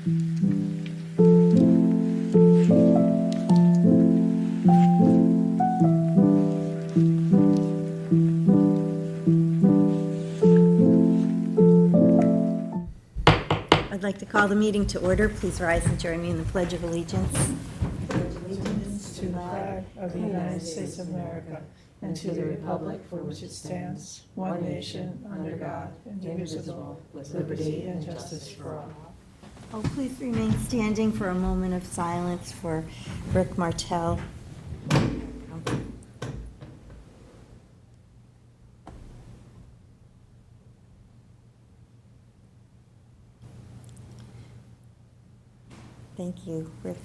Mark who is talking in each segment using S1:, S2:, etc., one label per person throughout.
S1: I'd like to call the meeting to order. Please rise and join me in the Pledge of Allegiance.
S2: Allegiance to the flag of the United States of America and to the republic for which it stands, one nation, under God, indivisible, with liberty and justice for all.
S1: Oh, please remain standing for a moment of silence for Rick Martell. Thank you. Rick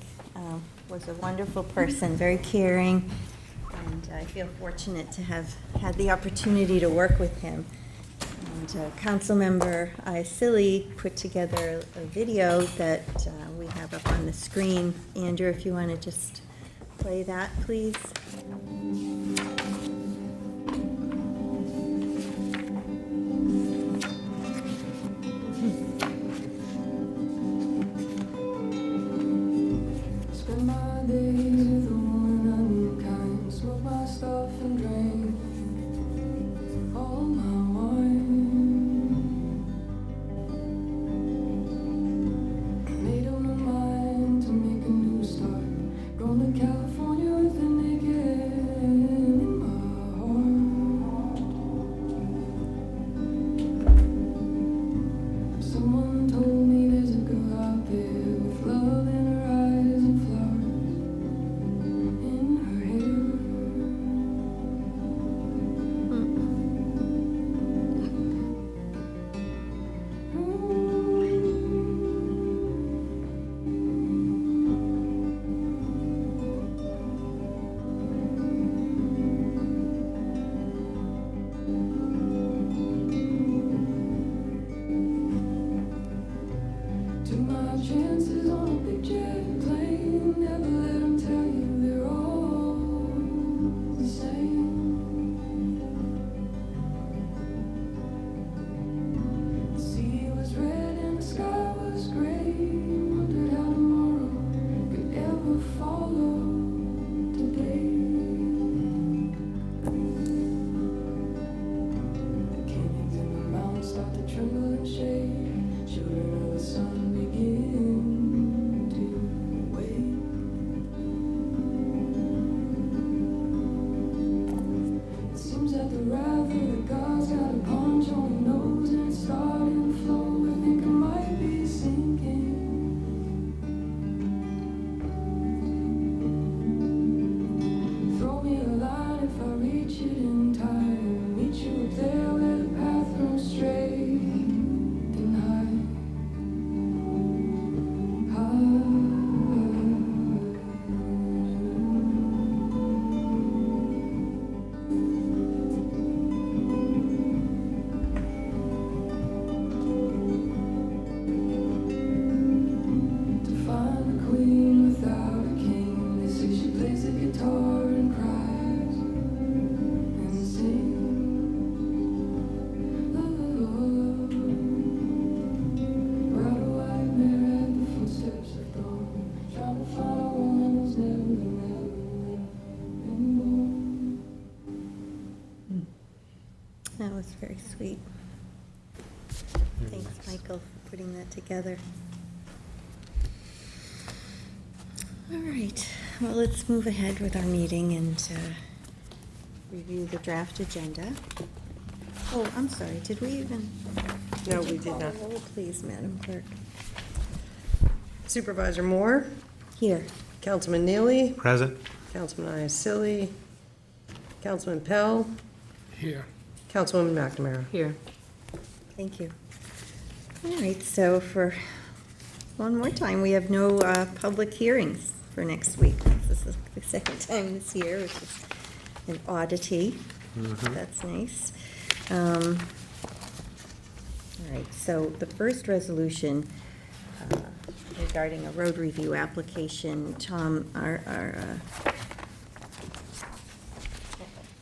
S1: was a wonderful person, very caring, and I feel fortunate to have had the opportunity to work with him. And Councilmember Silly put together a video that we have up on the screen. Andrew, if you want to just play that, please. That was very sweet. Thanks, Michael, for putting that together. All right, well, let's move ahead with our meeting and review the draft agenda. Oh, I'm sorry, did we even?
S3: No, we did not.
S1: Oh, please, Madam Clerk.
S3: Supervisor Moore,
S1: Here.
S3: Councilman Neely,
S4: Present.
S3: Councilman Iacilli, Councilman Pell,
S4: Here.
S3: Councilwoman McNamara.
S2: Here.
S1: Thank you. All right, so for one more time, we have no public hearings for next week. This is the second time this year, which is an oddity. That's nice. All right, so the first resolution regarding a road review application, Tom, our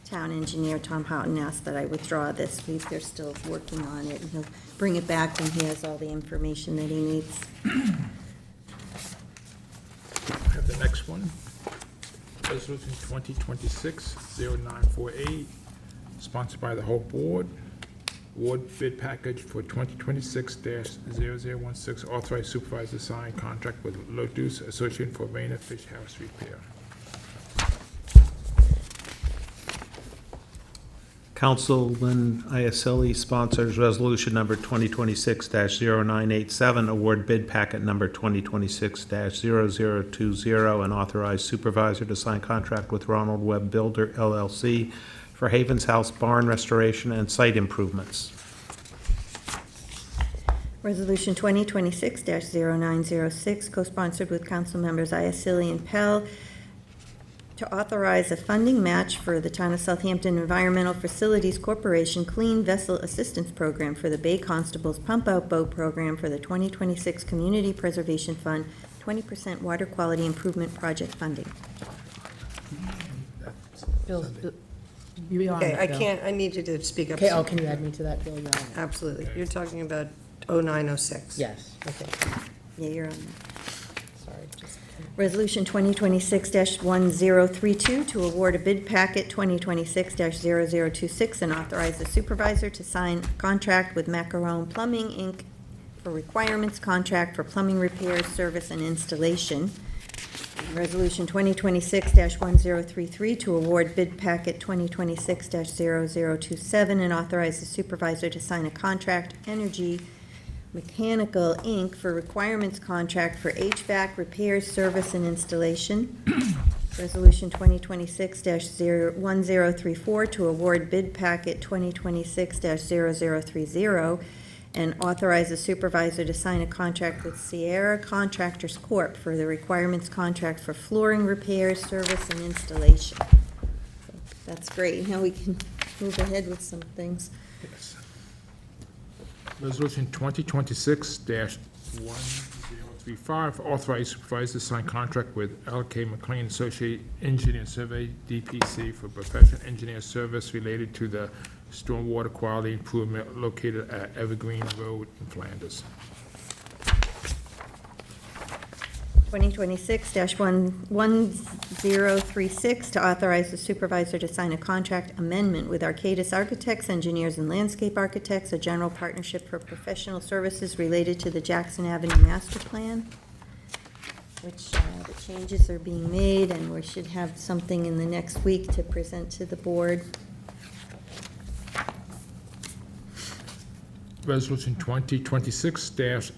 S1: town engineer, Tom Houghton, asked that I withdraw this. They're still working on it, and he'll bring it back when he has all the information that he needs.
S4: Next one, Resolution 2026-0948, sponsored by the whole board. Award bid package for 2026-0016, authorized supervisor to sign contract with Lotus Association for Rainer Fish House repair.
S5: Councilman Iacelli sponsors resolution number 2026-0987, award bid packet number 2026-0020, and authorize supervisor to sign contract with Ronald Webb Builder LLC for Havens House barn restoration and site improvements.
S1: Resolution 2026-0906, co-sponsored with council members Iacilli and Pell, to authorize a funding match for the Town of Southampton Environmental Facilities Corporation Clean Vessel Assistance Program for the Bay Constable's Pump Out Boat Program for the 2026 Community Preservation Fund, 20% Water Quality Improvement Project funding.
S6: Bill, you're on
S3: Okay,
S6: it,
S3: I
S6: Bill.
S3: can't, I need you to speak up.
S6: Okay, oh, can you add me to that, Bill? You're on it.
S3: Absolutely. You're talking about 0906.
S6: Yes,
S3: Okay.
S1: Yeah, you're on that.
S6: sorry. Just
S1: Resolution 2026-1032, to award a bid packet 2026-0026, and authorize the supervisor to sign a contract with Macaron Plumbing, Inc. for requirements contract for plumbing repairs, service, and installation. Resolution 2026-1033, to award bid packet 2026-0027, and authorize the supervisor to sign a contract, Energy Mechanical, Inc., for requirements contract for HVAC repairs, service, and installation. Resolution 2026-1034, to award bid packet 2026-0030, and authorize the supervisor to sign a contract with Sierra Contractors Corp. for the requirements contract for flooring repairs, service, and installation. So that's great. Now we can move ahead with some things.
S4: Yes. Resolution 2026-1035, authorized supervisor to sign contract with L.K. McLean Associate Engineer Survey, DPC, for professional engineer service related to the stormwater quality improvement located at Evergreen Road in Flanders.
S1: 2026-1036, to authorize the supervisor to sign a contract amendment with Arcadis Architects, Engineers, and Landscape Architects, a general partnership for professional services related to the Jackson Avenue Master Plan, which the changes are being made, and we should have something in the next week to present to the board.
S4: Resolution 2026-1041,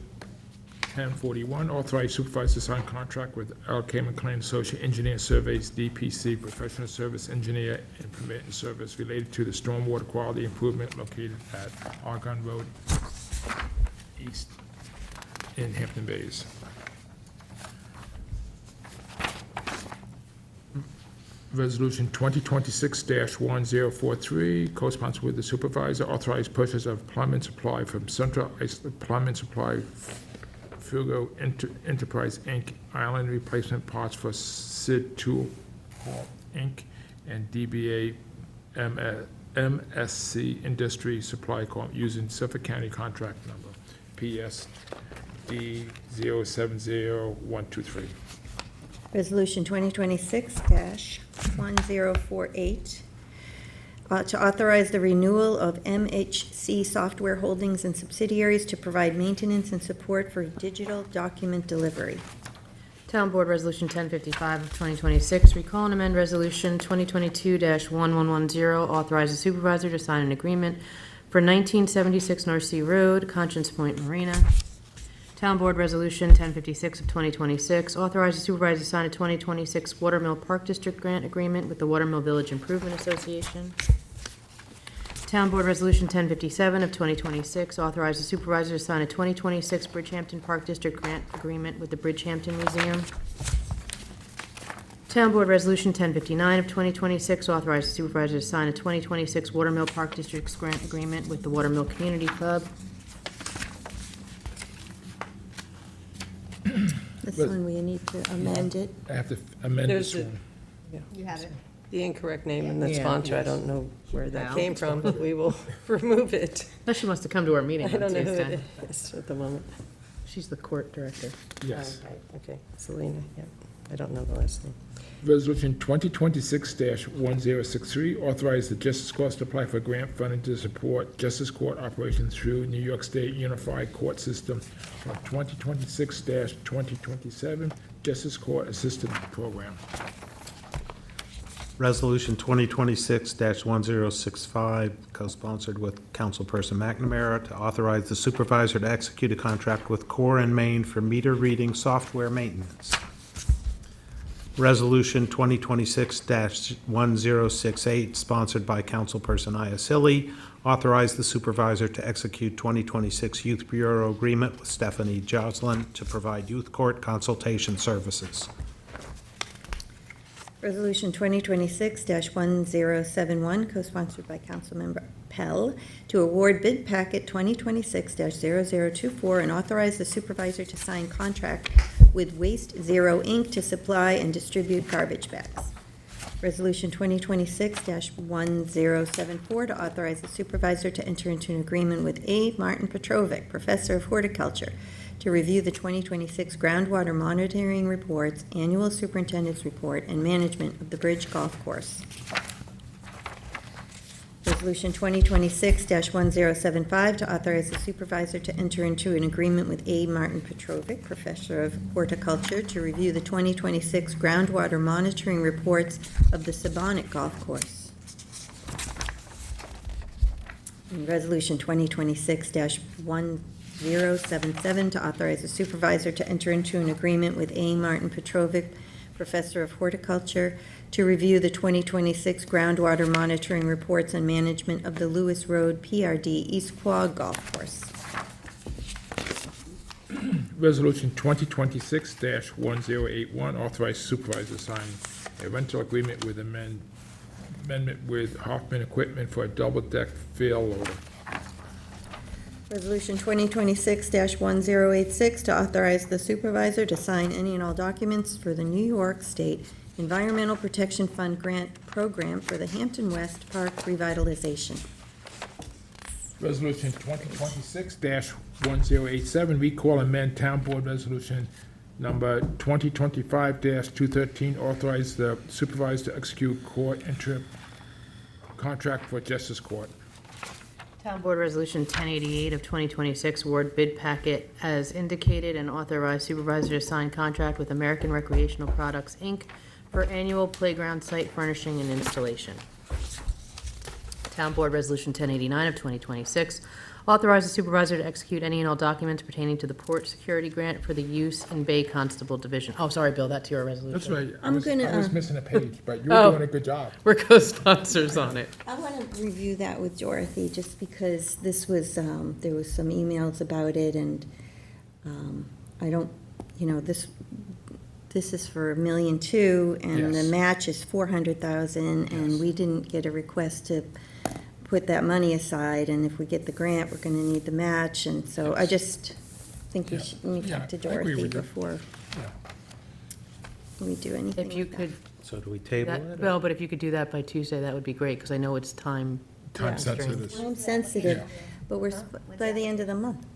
S4: authorized supervisor to sign contract with L.K. McLean Associate Engineer Surveys, DPC, professional service engineer and permit and service related to the stormwater quality improvement located at Argonne Road East in Hampton Bays. Resolution 2026-1043, co-sponsored with the supervisor, authorized purchase of plumbing supply from Central Iceland Plumbing Supply, Fugo Enterprise, Inc., island replacement parts for SID Tool Hall, Inc., and DBA MSC Industry Supply Corp. using Suffolk County contract number PSD 070123.
S1: Resolution 2026-1048, to authorize the renewal of MHC Software Holdings and subsidiaries to provide maintenance and support for digital document delivery.
S6: Town Board Resolution 1055 of 2026, recall and amend Resolution 2022-1110, authorize the supervisor to sign an agreement for 1976 North Sea Road, Conscience Point Marina. Town Board Resolution 1056 of 2026, authorize the supervisor to sign a 2026 Watermill Park District Grant Agreement with the Watermill Village Improvement Association. Town Board Resolution 1057 of 2026, authorize the supervisor to sign a 2026 Bridgehampton Park District Grant Agreement with the Bridgehampton Museum. Town Board Resolution 1059 of 2026, authorize the supervisor to sign a 2026 Watermill Park District's Grant Agreement with the Watermill Community Club.
S1: This
S4: But-
S1: one, we need to amend it.
S4: I have to amend this
S3: There's a-
S4: one.
S1: You have it.
S3: The incorrect name in the
S6: Yeah.
S3: sponsor, I don't know where that
S6: Well,
S3: came from, but we will remove it.
S6: No, she wants to come to our meeting
S3: I
S6: on
S3: don't know who
S6: Tuesday.
S3: it is at the moment.
S6: She's the court director.
S4: Yes.
S3: Oh, right, okay, Selena, yeah. I don't know the last name.
S4: Resolution 2026-1063, authorize the Justice Court to apply for grant funding to support Justice Court operations through New York State Unified Court System from 2026-2027 Justice Court Assistance Program.
S5: Resolution 2026-1065, co-sponsored with Councilperson McNamara, to authorize the supervisor to execute a contract with Core and Main for meter reading software maintenance. Resolution 2026-1068, sponsored by Councilperson Iacilli, authorize the supervisor to execute 2026 Youth Bureau agreement with Stephanie Joslin to provide youth court consultation services.
S1: Resolution 2026-1071, co-sponsored by Councilmember Pell, to award bid packet 2026-0024 and authorize the supervisor to sign contract with Waste Zero, Inc. to supply and distribute garbage bags. Resolution 2026-1074, to authorize the supervisor to enter into an agreement with A. Martin Petrovic, Professor of Horticulture, to review the 2026 groundwater monitoring reports, annual superintendent's report, and management of the Bridge Golf Course. Resolution 2026-1075, to authorize the supervisor to enter into an agreement with A. Martin Petrovic, Professor of Horticulture, to review the 2026 groundwater monitoring reports of the Sabonic Golf Course. And Resolution 2026-1077, to authorize the supervisor to enter into an agreement with A. Martin Petrovic, Professor of Horticulture, to review the 2026 groundwater monitoring reports and management of the Lewis Road PRD East Quogue Golf Course.
S4: Resolution 2026-1081, authorize supervisor to sign a rental agreement with amendment with Hoffman Equipment for a double-deck fail loader.
S1: Resolution 2026-1086, to authorize the supervisor to sign any and all documents for the New York State Environmental Protection Fund grant program for the Hampton West Park revitalization.
S4: Resolution 2026-1087, recall amend Town Board Resolution number 2025-213, authorize the supervisor to execute court interim contract for Justice Court.
S6: Town Board Resolution 1088 of 2026, award bid packet as indicated and authorize supervisor to sign contract with American Recreational Products, Inc. for annual playground site furnishing and installation. Town Board Resolution 1089 of 2026, authorize the supervisor to execute any and all documents pertaining to the port security grant for the use in Bay Constable Division. Oh, sorry, Bill, that's your resolution.
S4: That's right. I
S1: I'm
S4: was
S1: gonna,
S4: missing a page, but you were
S6: Oh.
S4: doing a good job.
S6: We're co-sponsors on it.
S1: I want to review that with Dorothy, just because this was, there was some emails about it, and I don't, this is for $1.2 million, and the
S4: Yes.
S1: match is $400,000, and we didn't get a request to put that money aside, and if we get the grant, we're going to need the match, and so I just think we
S4: Yeah.
S1: should, let me
S4: Yeah,
S1: talk to
S4: I agree
S1: Dorothy
S4: with you.
S1: before
S4: Yeah.
S1: we do anything
S6: If you
S1: with that.
S6: could,
S5: So do we table it? or-
S6: Bill, but if you could do that by Tuesday, that would be great, because I know it's time.
S4: Time
S6: constrained.
S4: sensitive.
S1: Time sensitive,
S4: Yeah.
S1: but we're, by the end of the month.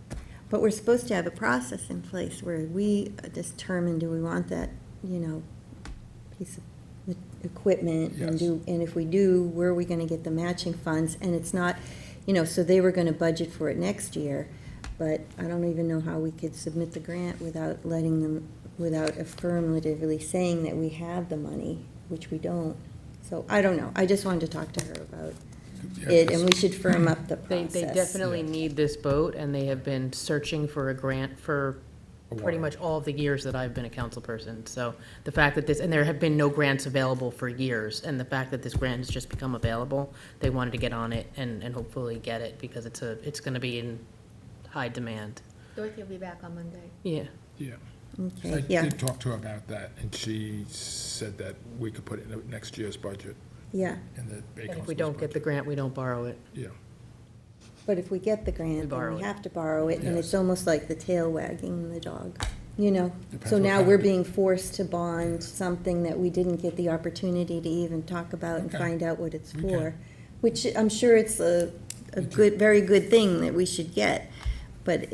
S1: But we're supposed to have a process in place where we determine, do we want that, piece of equipment? And
S4: Yes.
S1: and if we do, where are we gonna get the matching funds? And it's not, so they were gonna budget for it next year, but I don't even know how we could submit the grant without letting them, without affirmatively saying that we have the money, which we don't. So I don't know. I just wanted to talk to her about
S4: Yeah,
S1: it, and we should firm up the
S6: They
S1: process.
S6: definitely need this boat, and they have been searching for a grant for
S4: A
S6: pretty
S4: while.
S6: much all of the years that I've been a council person. So the fact that and there have been no grants available for years, and the fact that this grant has just become available, they wanted to get on it and hopefully get it, because it's gonna be in high demand.
S7: Dorothy will be back on Monday.
S6: Yeah.
S4: Yeah. I
S1: Okay, yeah,
S4: did talk to her about that, and she said that we could put it in next year's budget,
S1: yeah.
S4: in the Bay
S6: And if we
S4: Constable's
S6: don't get the
S4: budget.
S6: grant, we don't borrow it.
S4: Yeah.
S1: But if we get the
S6: We
S1: grant,
S6: borrow
S1: then we
S6: it.
S1: have to borrow it, and it's
S4: Yes.
S1: almost like the tail wagging the dog,
S4: Depends
S1: So
S4: what
S1: now
S4: kind
S1: we're
S4: of-
S1: being forced to bond something that we didn't get the opportunity to even talk about and
S4: Okay.
S1: find out what it's
S4: Okay.
S1: for, which I'm sure it's a good, very good thing that we should get, but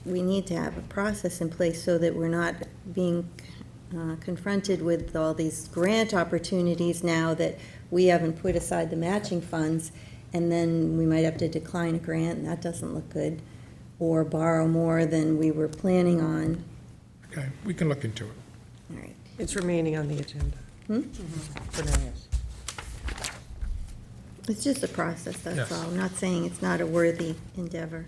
S1: we need to have a process in place so that we're not being confronted with all these grant opportunities now that we haven't put aside the matching funds, and then we might have to decline a grant, and that doesn't look good, or borrow more than we were planning on.
S4: Okay, we can look into it.
S1: All right.
S3: It's remaining on the agenda. For now, yes.
S1: It's just a process, that's
S4: Yes.
S1: all. I'm not saying it's not a worthy endeavor.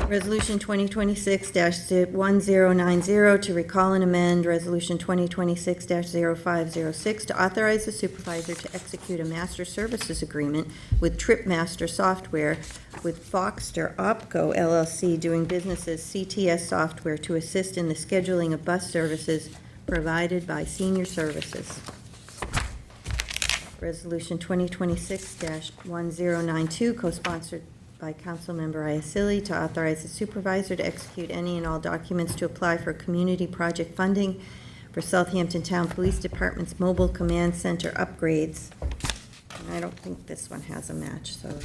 S1: Resolution 2026-1090 to recall and amend Resolution 2026-0506 to authorize the supervisor to execute a master services agreement with Tripmaster Software with Foxter Opco LLC doing business as CTS Software to assist in the scheduling of bus services provided by Senior Services. Resolution 2026-1092, co-sponsored by Councilmember Iacilli, to authorize the supervisor to execute any and all documents to apply for community project funding for Southampton Town Police Department's mobile command center upgrades. And I don't think this one has a match, so.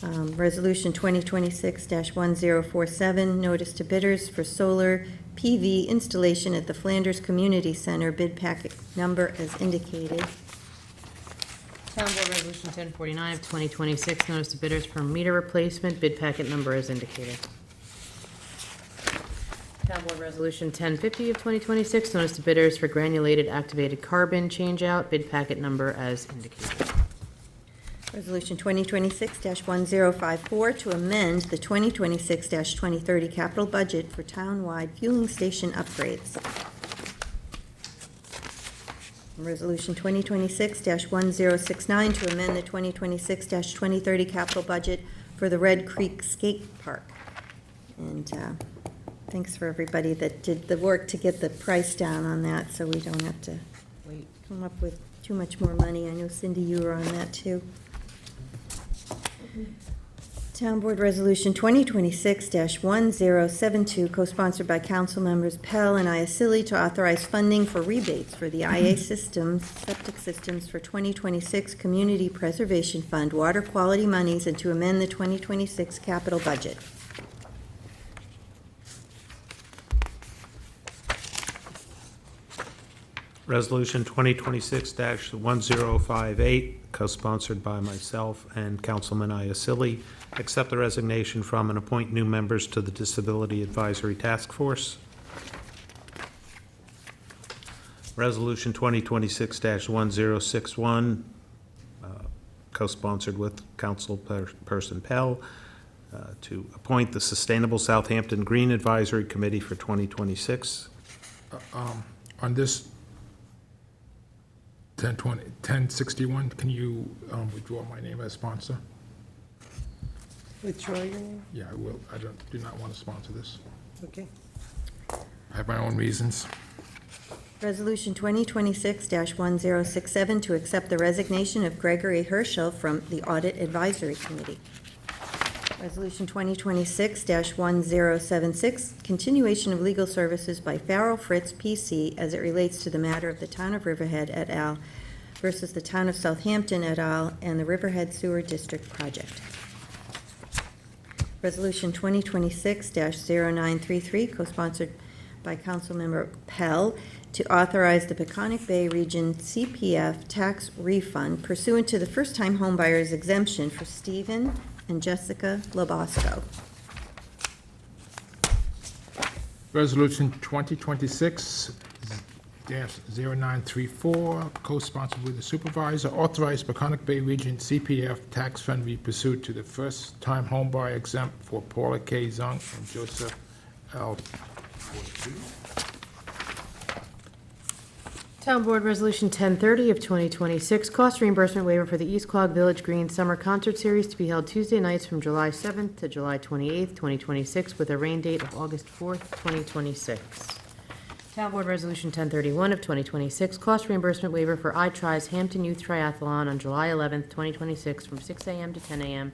S1: Resolution 2026-1047, notice to bidders for solar PV installation at the Flanders Community Center, bid packet number as indicated.
S6: Town Board Resolution 1049 of 2026, notice to bidders for meter replacement, bid packet number as indicated. Town Board Resolution 1050 of 2026, notice to bidders for granulated activated carbon changeout, bid packet number as indicated.
S1: Resolution 2026-1054 to amend the 2026-2030 capital budget for townwide fueling station upgrades. Resolution 2026-1069 to amend the 2026-2030 capital budget for the Red Creek Skate Park. And thanks for everybody that did the work to get the price down on that, so we don't have to come up with too much more money. I know Cindy, you were on that too. Town Board Resolution 2026-1072, co-sponsored by Council Members Pell and Iacilli, to authorize funding for rebates for the IA systems, septic systems for 2026 Community Preservation Fund water quality monies, and to amend the 2026 capital budget.
S5: Resolution 2026-1058, co-sponsored by myself and Councilman Iacilli, accept the resignation from and appoint new members to the Disability Advisory Task Force. Resolution 2026-1061, co-sponsored with Councilperson Pell, to appoint the Sustainable Southampton Green Advisory Committee for 2026.
S4: On this 1061, can you withdraw my name as sponsor?
S3: Withdraw your name?
S4: Yeah, I will. I do not want to sponsor this.
S3: Okay.
S4: I have my own reasons.
S1: Resolution 2026-1067 to accept the resignation of Gregory Herschel from the Audit Advisory Committee. Resolution 2026-1076, continuation of legal services by Farrell Fritz PC as it relates to the matter of the Town of Riverhead et al. Versus the Town of Southampton et al. And the Riverhead Sewer District Project. Resolution 2026-0933, co-sponsored by Councilmember Pell, to authorize the Peconic Bay Region CPF tax refund pursuant to the first-time homebuyer's exemption for Stephen and Jessica Lobosco.
S4: Resolution 2026-0934, co-sponsored with the supervisor, authorize Peconic Bay Region CPF tax fund be pursued to the first-time homebuyer exempt for Paula K. Zung and Joseph L.
S6: Town Board Resolution 1030 of 2026, cost reimbursement waiver for the East Quogue Village Green Summer Concert Series to be held Tuesday nights from July 7th to July 28th, 2026, with a rain date of August 4th, 2026. Town Board Resolution 1031 of 2026, cost reimbursement waiver for iTry's Hampton Youth Triathlon on July 11th, 2026, from 6 a.m. to 10 a.m.,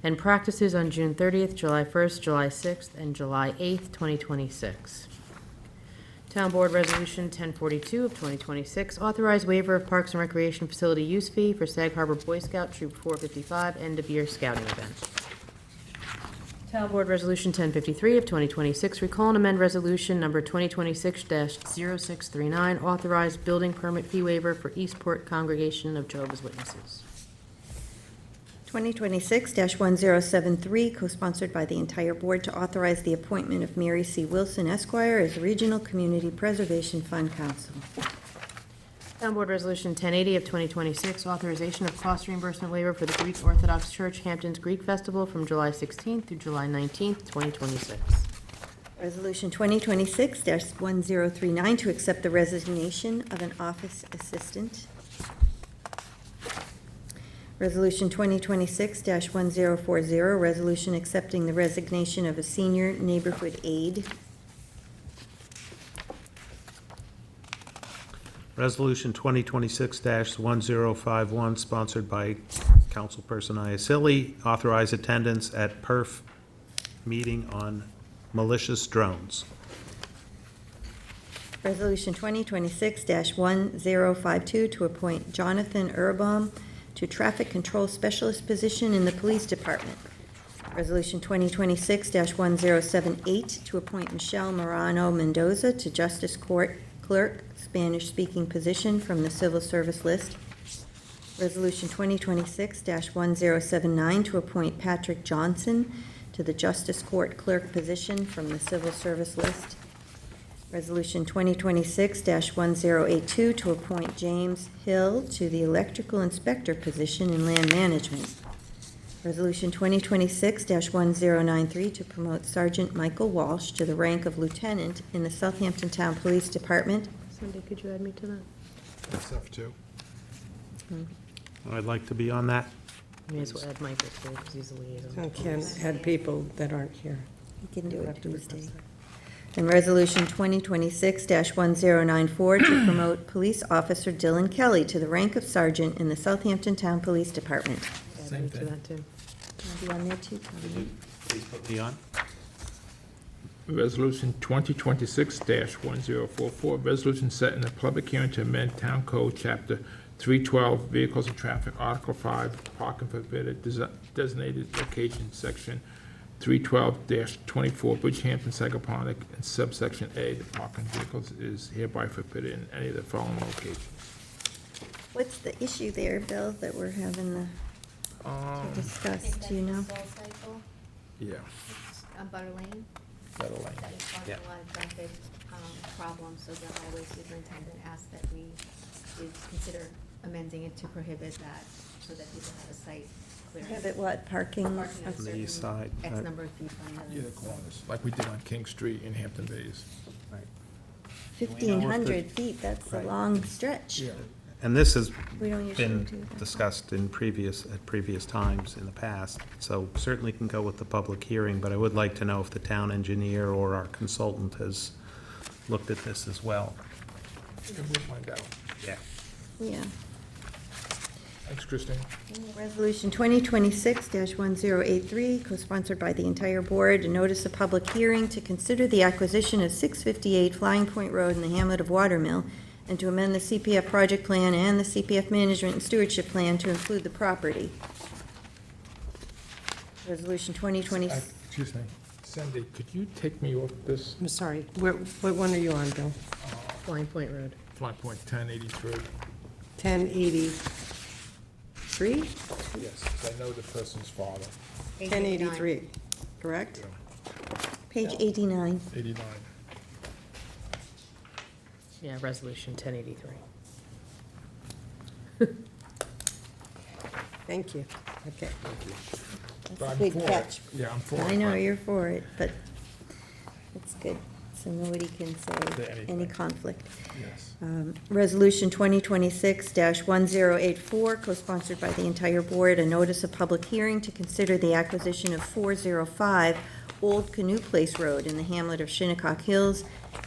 S6: and practices on June 30th, July 1st, July 6th, and July 8th, 2026. Town Board Resolution 1042 of 2026, authorized waiver of Parks and Recreation Facility use fee for Sag Harbor Boy Scout Troop 455 end of year scouting event. Town Board Resolution 1053 of 2026, recall and amend Resolution Number 2026-0639, authorized building permit fee waiver for Eastport Congregation of Jehovah's Witnesses.
S1: 2026-1073, co-sponsored by the entire board, to authorize the appointment of Mary C. Wilson Esquire as Regional Community Preservation Fund Counsel.
S6: Town Board Resolution 1080 of 2026, authorization of cost reimbursement waiver for the Greek Orthodox Church Hampton's Greek Festival from July 16th through July 19th, 2026.
S1: Resolution 2026-1039, to accept the resignation of an office assistant. Resolution 2026-1040, resolution accepting the resignation of a senior neighborhood aide.
S5: Resolution 2026-1051, sponsored by Councilperson Iacilli, authorize attendance at PERF meeting on malicious drones.
S1: Resolution 2026-1052, to appoint Jonathan Urbaum to Traffic Control Specialist position in the Police Department. Resolution 2026-1078, to appoint Michelle Morano Mendoza to Justice Court Clerk, Spanish-speaking position from the Civil Service list. Resolution 2026-1079, to appoint Patrick Johnson to the Justice Court Clerk position from the Civil Service list. Resolution 2026-1082, to appoint James Hill to the Electrical Inspector position in Land Management. Resolution 2026-1093, to promote Sergeant Michael Walsh to the rank of Lieutenant in the Southampton Town Police Department.
S6: Cindy, could you add me to that?
S4: That's F2.
S5: I'd like to be on that.
S6: May as well add Michael too, because he's the liaison.
S3: I can't add people that aren't here.
S1: You can do
S3: We'll
S1: it
S3: have to request
S1: Tuesday.
S3: that.
S1: And Resolution 2026-1094, to promote Police Officer Dylan Kelly to the rank of Sergeant in the Southampton Town Police Department.
S6: Add
S4: Same
S6: me to
S4: thing.
S6: that too.
S1: I'll be on there too, Tommy.
S5: Please put me on.
S4: Resolution 2026-1044, resolution setting a public hearing to amend Town Code Chapter 312, Vehicles and Traffic, Article 5, Parking Prohibited, Designated Location, Section 312-24, Bridgehampton, Sagaponic, and subsection A, the parking vehicles is hereby forbidden in any of the following locations.
S1: What's the issue there, Bill, that we're having to discuss? Do you know?
S7: SoulCycle,
S4: Yeah,
S7: it's on Butter Lane,
S4: that'll lane.
S7: that is causing a lot of traffic problems, so the highway superintendent asked that we would consider amending it to prohibit that, so that people have a site clear.
S1: Have it what, parking?
S7: Parking
S5: On the
S7: certain
S5: east side.
S7: X number of feet from
S4: Yeah, the corners, like we did on King Street in Hampton Bays.
S1: 1,500 feet, that's a
S5: Right.
S1: long stretch.
S5: And this has
S1: We don't usually
S5: been
S1: do that.
S5: discussed at previous times in the past, so certainly can go with the public hearing, but I would like to know if the town engineer or our consultant has looked at this as well.
S4: We'll find out.
S5: Yeah.
S1: Yeah.
S4: Thanks, Christine.
S1: Resolution 2026-1083, co-sponsored by the entire board, a notice of public hearing to consider the acquisition of 658 Flying Point Road in the hamlet of Watermill, and to amend the CPF project plan and the CPF management and stewardship plan to include the property. Resolution 2020,
S4: Excuse me, Cindy, could you take me off this
S3: I'm sorry, what one are you on, Bill?
S6: Flying Point Road.
S4: Flat Point 1083?
S3: 1083?
S4: Yes, 'cause I know the person's father.
S3: 1083, correct?
S1: page 89.
S4: 89.
S6: Yeah, Resolution 1083.
S3: Thank you, okay.
S1: That's
S4: But
S1: a
S4: I'm
S1: big
S4: for it.
S1: catch.
S4: Yeah, I'm for it.
S1: I know,
S4: but-
S1: you're for it, but it's good, so nobody can say
S4: anything.
S1: any conflict.
S4: Yes.
S1: Resolution 2026-1084, co-sponsored by the entire board, a notice of public hearing to consider the acquisition of 405 Old Canoe Place Road in the hamlet of Shinnecock Hills,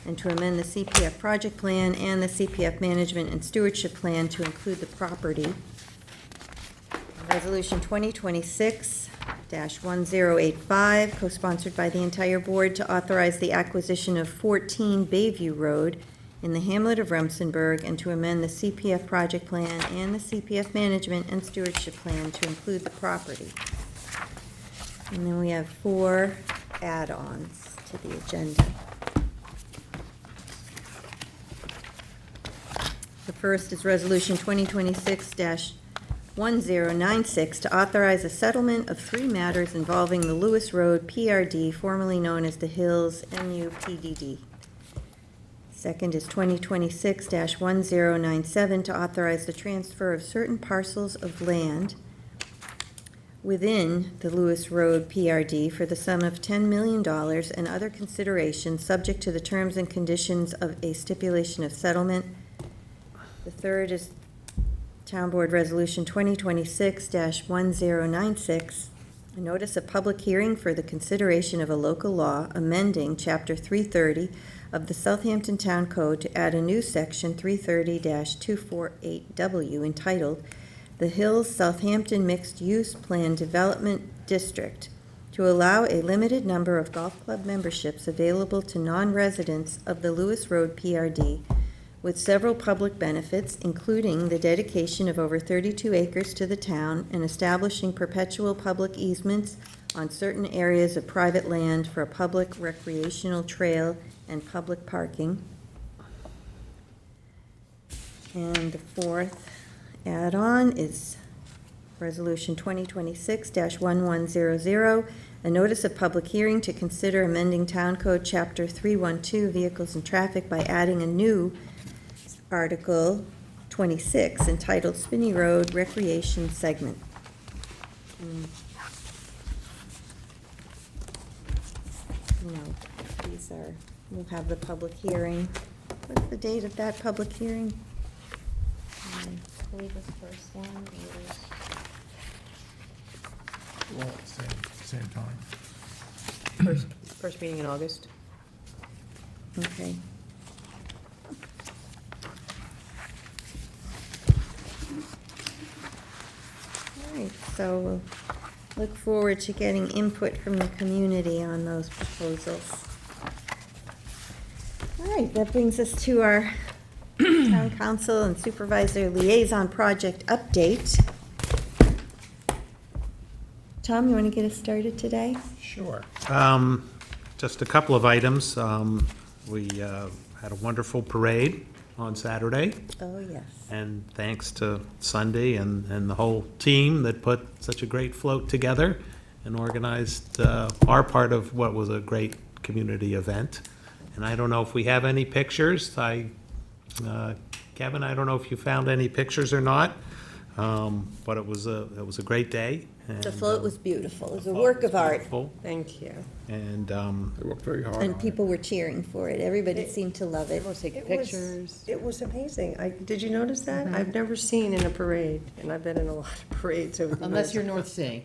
S1: and to amend the CPF project plan and the CPF management and stewardship plan to include the property. Resolution 2026-1085, co-sponsored by the entire board, to authorize the acquisition of 14 Bayview Road in the hamlet of Remsenburg, and to amend the CPF project plan and the CPF management and stewardship plan to include the property. And then we have 4 add-ons to the agenda. The first is Resolution 2026-1096 to authorize a settlement of 3 matters involving the Lewis Road PRD, formerly known as the Hills MUPDD. Second is 2026-1097 to authorize the transfer of certain parcels of land within the Lewis Road PRD for the sum of $10 million and other considerations subject to the terms and conditions of a stipulation of settlement. The third is Town Board Resolution 2026-1096, a notice of public hearing for the consideration of a local law amending Chapter 330 of the Southampton Town Code to add a new section 330-248W entitled The Hills Southampton Mixed Use Plan Development District to allow a limited number of golf club memberships available to non-residents of the Lewis Road PRD with several public benefits, including the dedication of over 32 acres to the town and establishing perpetual public easements on certain areas of private land for a public recreational trail and public parking. And the fourth add-on is Resolution 2026-1100, a notice of public hearing to consider amending Town Code Chapter 312, Vehicles and Traffic, by adding a new Article 26 entitled Spinney Road Recreation Segment. No, these are, we'll have the public hearing. What's the date of that public hearing?
S7: I believe it was the first one, it was
S4: Well, same time.
S6: First meeting in August.
S1: Okay. All right, so we'll look forward to getting input from the community on those proposals. All right, that brings us to our Town Council and Supervisor Liaison Project update. Tom, you want to get us started today?
S5: Sure. Just a couple of items. We had a wonderful parade on Saturday,
S1: Oh, yes.
S5: and thanks to Sunday and the whole team that put such a great float together and organized our part of what was a great community event. And I don't know if we have any pictures. Kevin, I don't know if you found any pictures or not, but it was a great day.
S1: The float was beautiful. It was a work of art.
S2: Thank you.
S5: And
S4: They worked very hard on
S1: And
S4: it.
S1: people were cheering for it. Everybody seemed to love it.
S6: Taking
S2: It was amazing. Did you notice that? I've never seen in a parade, and I've been in a lot of parades over the years.
S3: Unless you're North Sea.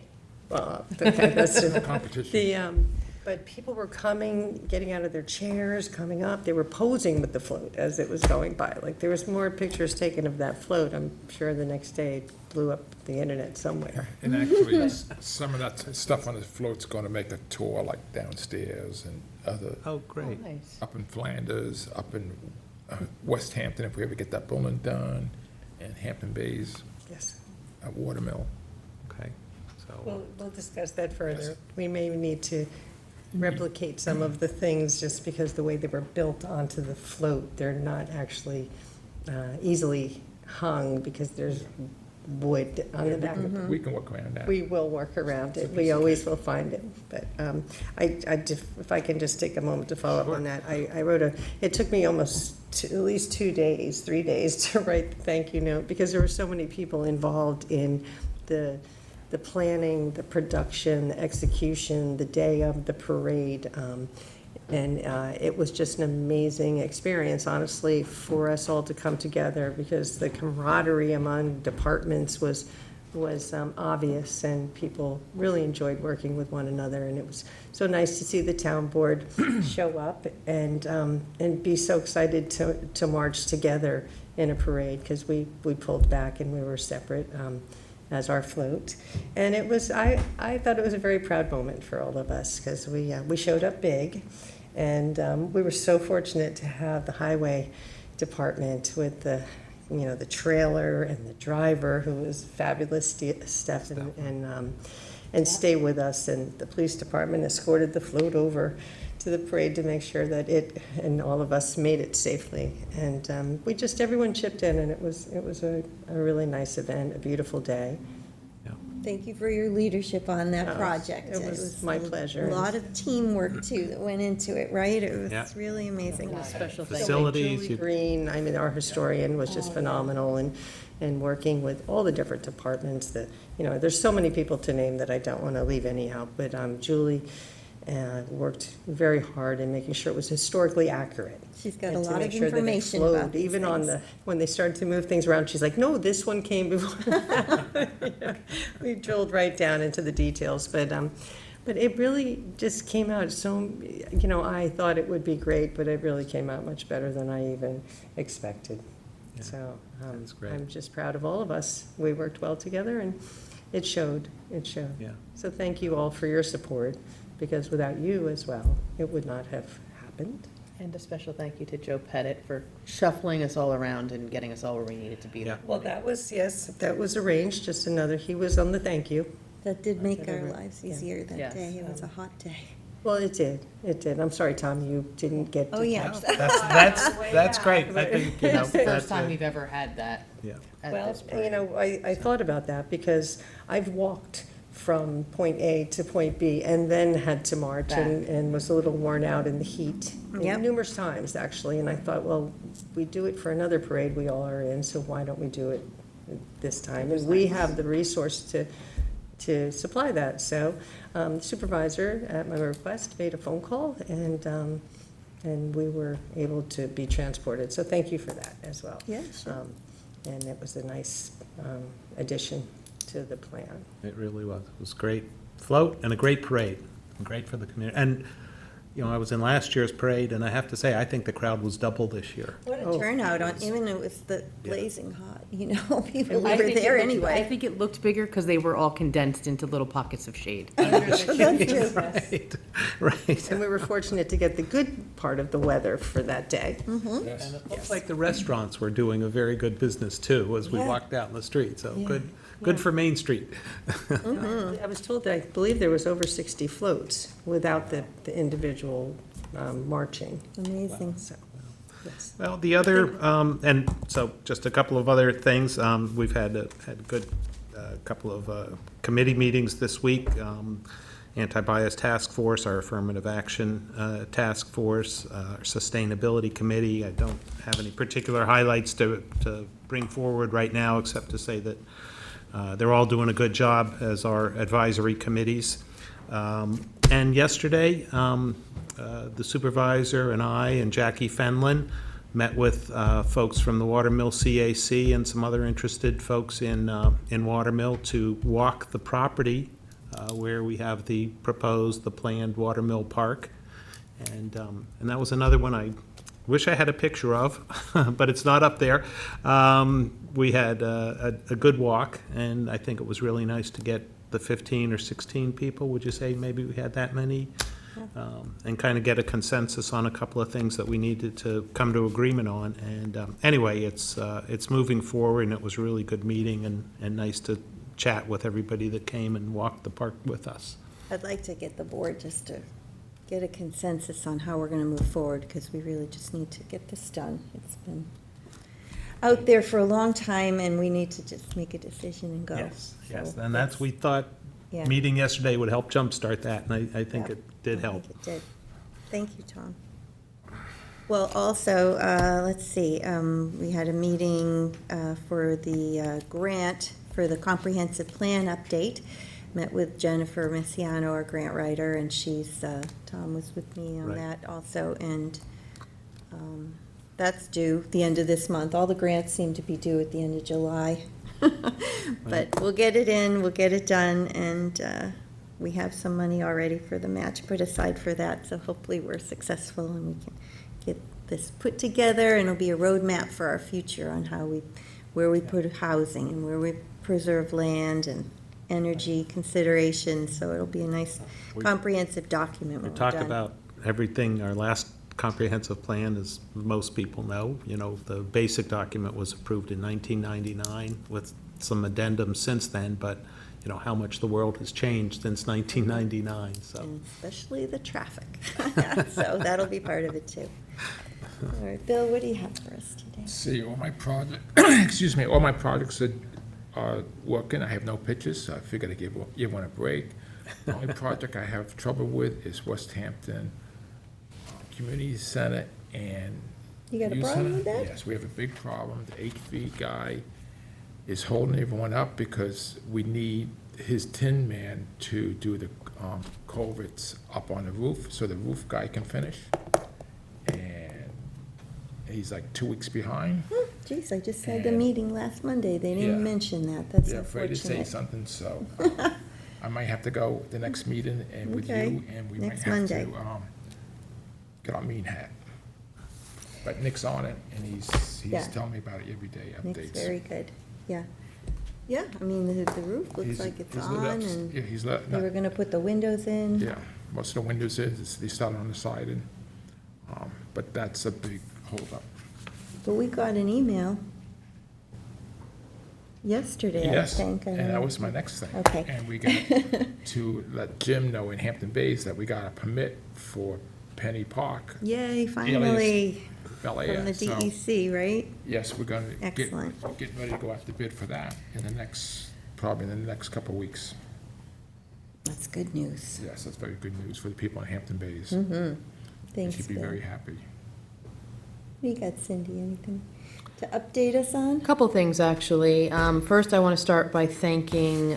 S2: Well, okay, that's true.
S4: Competition.
S2: But people were coming, getting out of their chairs, coming up. They were posing with the float as it was going by. Like, there was more pictures taken of that float. I'm sure the next day it blew up the internet somewhere.
S4: And actually, some of that stuff on the float's going to make a tour, like downstairs and other,
S5: oh, great.
S3: Nice.
S4: up in Flanders, up in West Hampton, if we ever get that building done, and Hampton Bays,
S2: Yes.
S4: Watermill.
S5: Okay. So
S2: We'll discuss that further. We may need to replicate some of the things just because the way they were built onto the float, they're not actually easily hung because there's wood on the back.
S4: We can work around that.
S2: We will work around it. We always will find it. But if I can just take a moment to follow up on that, I wrote it took me almost at least 3 days to write the thank you note because there were so many people involved in the planning, the production, the execution, the day of the parade. And it was just an amazing experience, honestly, for us all to come together because the camaraderie among departments was obvious and people really enjoyed working with one another. And it was so nice to see the town board show up and be so excited to march together in a parade because we pulled back and we were separate as our float. And it was, I thought it was a very proud moment for all of us because we showed up big. And we were so fortunate to have the highway department with the trailer and the driver who was fabulous, Steph,
S8: and stay with us. And the police department escorted the float over to the parade to make sure that it and all of us made it safely. And everyone chipped in, and it was a really nice event, a beautiful day.
S1: Thank you for your leadership on that
S8: Oh,
S1: project.
S8: it was my pleasure.
S1: A lot of teamwork, too, that went into it, right? It
S5: Yeah.
S1: was really amazing.
S6: Special thank you.
S5: Facilities,
S8: Julie
S5: you-
S8: Green, I mean, our historian was just phenomenal, and working with all the different departments that, there's so many people to name that I don't want to leave any out, but Julie worked very hard in making sure it was historically accurate.
S1: She's got a
S8: and to
S1: lot
S8: make
S1: of
S8: sure that it
S1: information
S8: flowed.
S1: about these
S8: Even on
S1: things.
S8: when they started to move things around, she's like, no, this one came before. We drilled right down into the details, but it really just came out so, I thought it would be great, but it really came out much better than I even expected.
S5: Yeah,
S8: So
S5: that's great.
S8: I'm just proud of all of us. We worked well together, and it showed.
S5: Yeah.
S8: So thank you all for your support, because without you as well, it would not have happened.
S6: And a special thank you to Joe Pettit for shuffling us all around and getting us all where we needed to be.
S5: Yeah.
S8: Well, that was arranged, just another, he was on the thank you.
S1: That did make our
S8: Whatever.
S1: lives easier that
S6: Yes.
S1: day. It was a hot day.
S8: Well, it did. I'm sorry, Tom, you didn't get to
S1: Oh, yeah.
S8: catch that.
S5: That's great. I think,
S6: It's the
S5: that's
S6: first time
S5: a-
S6: we've ever had that
S5: Yeah.
S6: at
S8: Well,
S6: this point.
S8: I thought about that because I've walked from point A to point B and then had to march and was a little worn out in the heat
S1: Yep.
S8: numerous times, actually. And I thought, well, we do it for another parade we all are in, so why don't we do it this time? And we have the resource to supply that. So supervisor, at my request, made a phone call, and we were able to be transported. So thank you for that as well.
S1: Yeah, sure.
S8: And it was a nice addition to the plan.
S5: It really was. It was great float and a great parade, and great for the community. And, I was in last year's parade, and I have to say, I think the crowd was double this year.
S1: What a
S8: Oh,
S1: turnout on, even though it was the blazing hot, people were
S6: I think
S1: there
S6: I
S1: anyway.
S6: think it looked bigger because they were all condensed into little pockets of shade.
S1: That's true.
S5: Right, right.
S8: And we were fortunate to get the good part of the weather for that day.
S1: Mm-hmm.
S4: Yes.
S5: And it looks like the restaurants were doing a very good business too, as we
S1: Yeah.
S5: walked out in the street, so good
S8: Yeah.
S5: for Main Street.
S8: I was told that, I believe there was over 60 floats without the individual marching.
S1: Amazing.
S8: So, yes.
S5: Well, the other, and so just a couple of other things, we've had a good couple of committee meetings this week. Anti-Bias Task Force, our Affirmative Action Task Force, our Sustainability Committee. I don't have any particular highlights to bring forward right now, except to say that they're all doing a good job as our advisory committees. And yesterday, the supervisor and I and Jackie Fenlon met with folks from the Watermill CAC and some other interested folks in Watermill to walk the property where we have the planned Watermill Park. And that was another one I wish I had a picture of, but it's not up there. We had a good walk, and I think it was really nice to get the 15 or 16 people, would you say maybe we had that many? And kind of get a consensus on a couple of things that we needed to come to agreement on. And anyway, it's moving forward, and it was a really good meeting and nice to chat with everybody that came and walked the park with us.
S1: I'd like to get the board just to get a consensus on how we're going to move forward, because we really just need to get this done. It's been out there for a long time, and we need to just make a decision and go.
S5: Yes,
S1: So
S5: and that's, we thought,
S1: Yeah.
S5: meeting yesterday would help jumpstart that, and I think
S1: Yeah.
S5: it did
S1: I
S5: help.
S1: think it did. Thank you, Tom. Well, also, let's see, we had a meeting for the grant for the comprehensive plan update. Met with Jennifer Messiano, our grant writer, and she's, Tom was with me on
S5: Right.
S1: that also, and that's due the end of this month. All the grants seem to be due at the end of July. But we'll get it in, we'll get it done, and we have some money already for the match put aside for that, so hopefully we're successful and we can get this put together, and it'll be a roadmap for our future on where we put housing and where we preserve land and energy considerations, so it'll be a nice comprehensive document
S5: We
S1: when we're
S5: talk
S1: done.
S5: about everything, our last comprehensive plan, as most people know, the basic document was approved in 1999 with some addendums since then, but how much the world has changed since 1999, so.
S1: And especially the traffic. So that'll be part of it too. All right, Bill, what do you have for us today?
S4: See, all my project, excuse me, all my projects are working. I have no pictures, so I figured I'd give one a break. The only project I have trouble with is West Hampton Community Center and
S1: You got a
S4: Youth
S1: problem
S4: Center.
S1: with that?
S4: Yes, we have a big problem. The HV guy is holding everyone up because we need his tin man to do the culverts up on the roof, so the roof guy can finish. And he's like 2 weeks behind.
S1: Geez, I just had the
S4: And-
S1: meeting last Monday. They didn't
S4: Yeah.
S1: mention that. That's
S4: They're afraid to say
S1: unfortunate.
S4: something, so I might have to go the next meeting and with
S1: Okay,
S4: you, and we might
S1: next
S4: have to
S1: Monday.
S4: get our mean hat. But Nick's on it, and
S1: Yeah.
S4: he's telling me about it every day,
S1: Nick's
S4: updates.
S1: very good, yeah. Yeah, I mean, the roof looks
S4: He's-
S1: like it's
S4: he's lit
S1: on,
S4: up.
S1: and
S4: Yeah, he's lit,
S1: they were gonna put the windows in.
S4: yeah, most of the windows they started on the side, and, but that's a big holdup.
S1: But we got an email yesterday, I
S4: Yes,
S1: think.
S4: and that was my next thing.
S1: Okay.
S4: And we got to let Jim know in Hampton Bays that we got a permit for Penny Park.
S1: Yay, finally,
S4: Bel
S1: from the
S4: Air, so,
S1: DEC, right?
S4: yes, we're gonna
S1: Excellent.
S4: getting ready to go out to bid for that probably in the next couple of weeks.
S1: That's good news.
S4: Yes, that's very good news for the people in Hampton Bays.
S1: Mm-hmm.
S4: They
S1: Thanks,
S4: should be
S1: Bill.
S4: very happy.
S1: What you got, Cindy? Anything to update us on?
S6: Couple things, actually. First, I want to start by thanking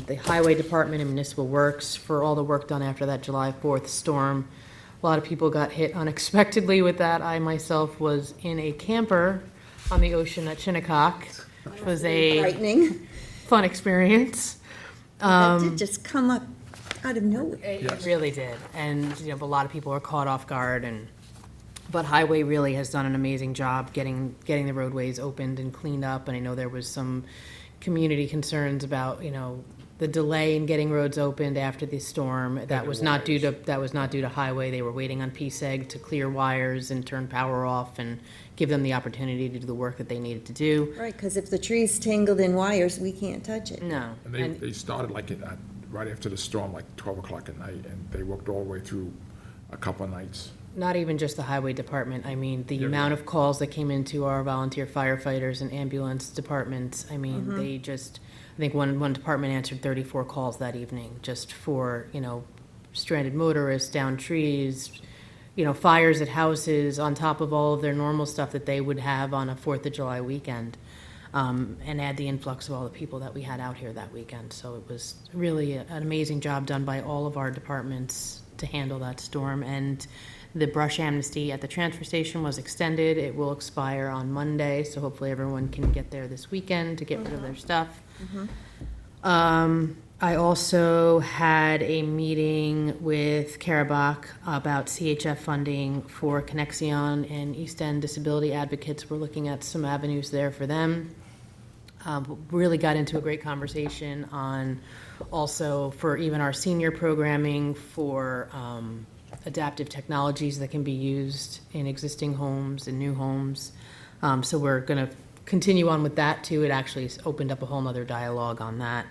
S6: the Highway Department and Municipal Works for all the work done after that July 4th storm. A lot of people got hit unexpectedly with that. I myself was in a camper on the ocean at Shinnecock, which was a
S1: Frightening.
S6: fun experience.
S1: That did just come up out of nowhere.
S6: It
S4: Yes.
S6: really did, and a lot of people were caught off guard, but Highway really has done an amazing job getting the roadways opened and cleaned up. And I know there was some community concerns about the delay in getting roads opened after the storm. That was not due to Highway. They were waiting on PSEG to clear wires and turn power off and give them the opportunity to do the work that they needed to do.
S1: Right, because if the tree's tangled in wires, we can't touch it.
S6: No,
S4: And they started like right after the storm, like 12 o'clock at night, and they worked all the way through a couple of nights.
S6: not even just the Highway Department. I mean, the
S4: Yeah.
S6: amount of calls that came into our volunteer firefighters and ambulance departments, I mean, they just, I think one department answered 34 calls that evening just for, stranded motorists, down trees, fires at houses, on top of all of their normal stuff that they would have on a 4th of July weekend. And add the influx of all the people that we had out here that weekend. So it was really an amazing job done by all of our departments to handle that storm. And the brush amnesty at the transfer station was extended. It will expire on Monday, so hopefully everyone can get there this weekend to get rid of their stuff. I also had a meeting with Karabakh about CHF funding for Connexion and East End Disability Advocates. We're looking at some avenues there for them. Really got into a great conversation on also for even our senior programming for adaptive technologies that can be used in existing homes and new homes. So we're going to continue on with that too. It actually opened up a whole nother dialogue on that.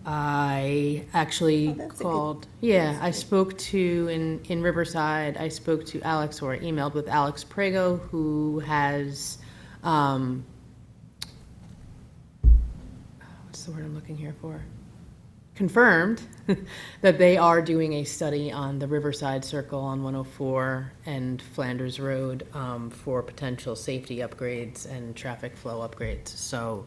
S6: I actually
S1: that's a good-
S6: called, I spoke to, in Riverside, I spoke to Alex, or I emailed with Alex Prego, who has, what's the word I'm looking here for? Confirmed that they are doing a study on the Riverside Circle on 104 and Flanders Road for potential safety upgrades and traffic flow upgrades. So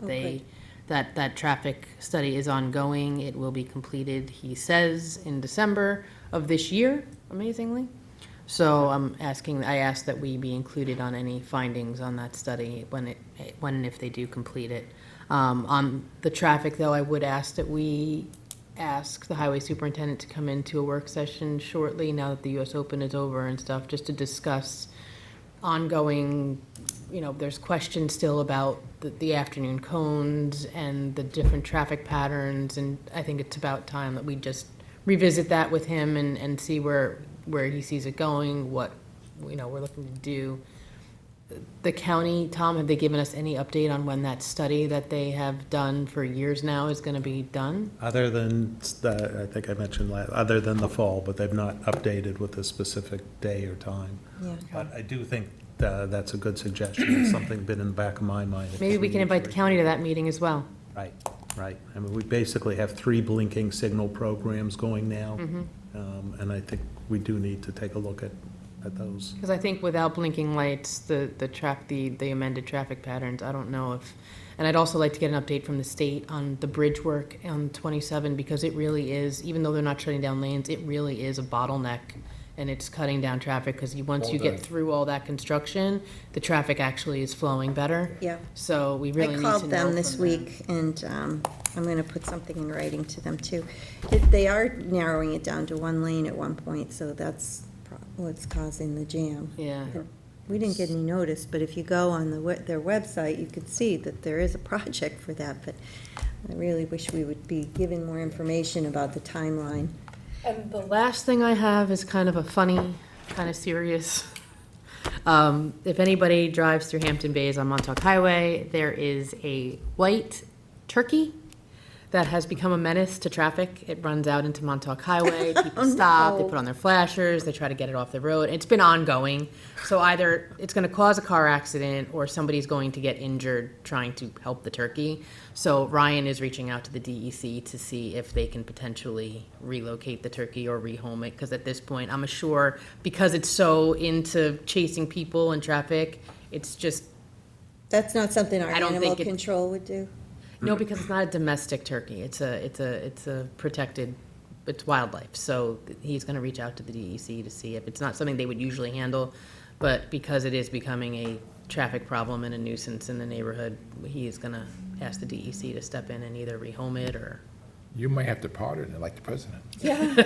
S6: that traffic study is ongoing. It will be completed, he says, in December of this year, amazingly. So I asked that we be included on any findings on that study when and if they do complete it. On the traffic, though, I would ask that we ask the highway superintendent to come into a work session shortly, now that the US Open is over and stuff, just to discuss ongoing, there's questions still about the afternoon cones and the different traffic patterns, and I think it's about time that we just revisit that with him and see where he sees it going, what, we're looking to do. the county, Tom, have they given us any update on when that study that they have done for years now is going to be done?
S5: Other than, I think I mentioned other than the fall, but they've not updated with a specific day or time.
S1: Yeah.
S5: But I do think that's a good suggestion. It's something been in the back of my mind.
S6: Maybe we can invite the county to that meeting as well.
S5: Right, right. I mean, we basically have 3 blinking signal programs going now. And I think we do need to take a look at those.
S6: Because I think without blinking lights, the amended traffic patterns, I don't know if, and I'd also like to get an update from the state on the bridge work on 27, because it really is, even though they're not shutting down lanes, it really is a bottleneck, and it's cutting down traffic, because once you get through all that construction, the traffic actually is flowing better.
S1: Yeah.
S6: So we really
S1: I
S6: need to know
S1: called them this
S6: from them.
S1: week, and I'm going to put something in writing to them, too. They are narrowing it down to 1 lane at one point, so that's what's causing the jam.
S6: Yeah.
S1: We didn't get any notice, but if you go on their website, you can see that there is a project for that, but I really wish we would be given more information about the timeline.
S6: And the last thing I have is kind of a funny, kind of serious. If anybody drives through Hampton Bays on Montauk Highway, there is a white turkey that has become a menace to traffic. It runs out into Montauk Highway. People stop, they put on their flashers, they try to get it off the road. It's been ongoing. So either it's going to cause a car accident or somebody's going to get injured trying to help the turkey. So Ryan is reaching out to the DEC to see if they can potentially relocate the turkey or rehome it. Because at this point, I'm sure, because it's so into chasing people and traffic, it's just,
S1: That's not something our
S6: I don't
S1: animal
S6: think it-
S1: control would do?
S6: no, because it's not a domestic turkey. It's a protected, it's wildlife. So he's going to reach out to the DEC to see if it's not something they would usually handle, but because it is becoming a traffic problem and a nuisance in the neighborhood, he is going to ask the DEC to step in and either rehome it or.
S4: You might have to pardon it like the president.
S1: Yeah.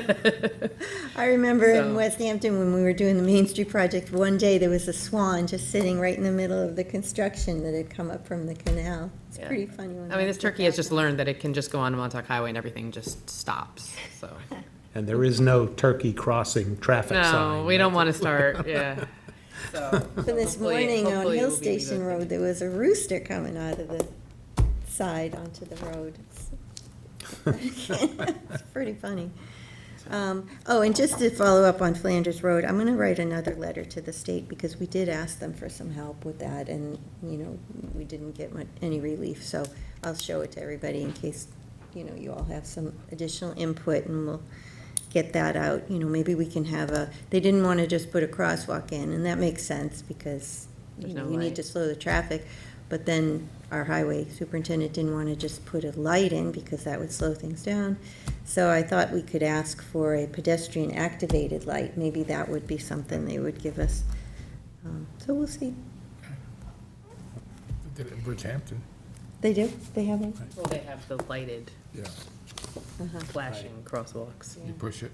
S1: I remember in
S6: So-
S1: West Hampton, when we were doing the Main Street project, one day there was a swan just sitting right in the middle of the construction that had come up from the canal. It's
S6: Yeah.
S1: pretty funny. When
S6: I mean,
S1: that
S6: this
S1: stuff
S6: turkey has just
S1: happens.
S6: learned that it can just go on Montauk Highway and everything just stops, so.
S5: And there is no turkey crossing traffic sign.
S6: No, we don't want to start, yeah. So
S1: But this
S6: hopefully-
S1: morning on
S6: hopefully
S1: Hill
S6: we'll be
S1: Station
S6: relocated.
S1: Road, there was a rooster coming out of the side onto the road. It's pretty funny. Oh, and just to follow up on Flanders Road, I'm gonna write another letter to the state, because we did ask them for some help with that, and, we didn't get any relief, so I'll show it to everybody in case, you all have some additional input, and we'll get that out. Maybe we can have they didn't wanna just put a crosswalk in, and that makes sense, because,
S6: There's no
S1: you need
S6: light.
S1: to slow the traffic, but then our highway superintendent didn't want to just put a light in, because that would slow things down. So I thought we could ask for a pedestrian activated light. Maybe that would be something they would give us. So we'll see.
S4: Did it in Bridgehampton.
S1: They do? They have one?
S6: Well, they have the lighted
S4: Yeah,
S6: flashing crosswalks.
S4: you push it.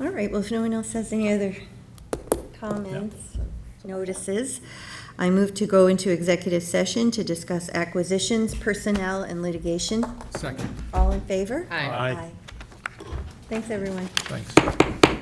S1: All right, well, if no one else has any other comments, notices, I move to go into executive session to discuss acquisitions, personnel, and litigation.
S4: Second,
S1: All in favor?
S6: Aye.
S5: Aye.
S1: Thanks, everyone.
S4: thanks.